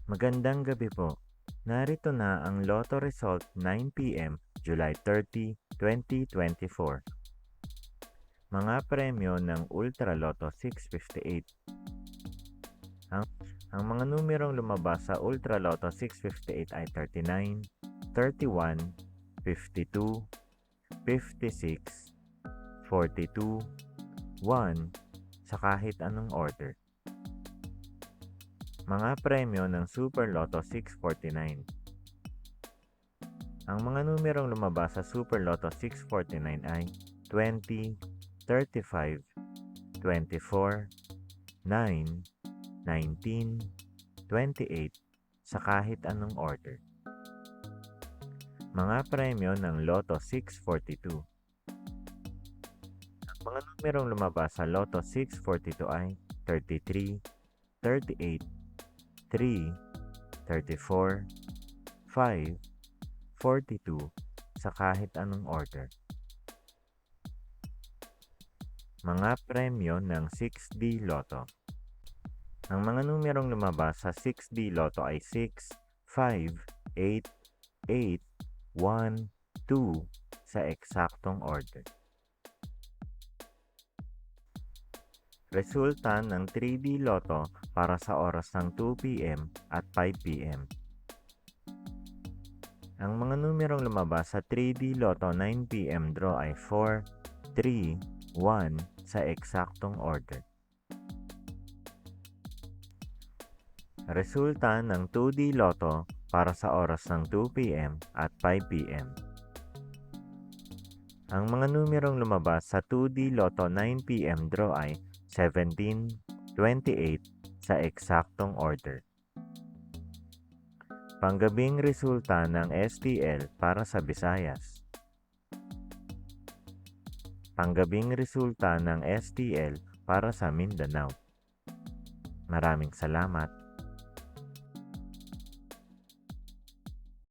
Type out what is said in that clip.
Magandang gabi po. Narito na ang Lotto result 9 p.m. July 30, 2024. Mga premyo ng Ultra Lotto 658. Ang mga numerong lumabas sa Ultra Lotto 658 ay 39, 31, 52, 56, 42, 1 sa kahit anong order. Mga premyo ng Super Lotto 649. Ang mga numerong lumabas sa Super Lotto 649 ay 20, 35, 24, 9, 19, 28 sa kahit anong order. Mga premyo ng Lotto 642. Ang mga numerong lumabas sa Lotto 642 ay 33, 38, 3, 34, 5, 42 sa kahit anong order. Mga premyo ng 6D Lotto. Ang mga numerong lumabas sa 6D Lotto ay 6, 5, 8, 8, 1, 2 sa eksaktong order. Resulta ng 3D Lotto para sa oras ng 2 p.m. at 5 p.m. Ang mga numerong lumabas sa 3D Lotto 9 p.m. draw ay 4, 3, 1 sa eksaktong order. Resulta ng 2D Lotto para sa oras ng 2 p.m. at 5 p.m. Ang mga numerong lumabas sa 2D Lotto 9 p.m. draw ay 17, 28 sa eksaktong order. Panggabing resulta ng STL para sa Visayas. Panggabing resulta ng STL para sa Mindanao. Maraming salamat.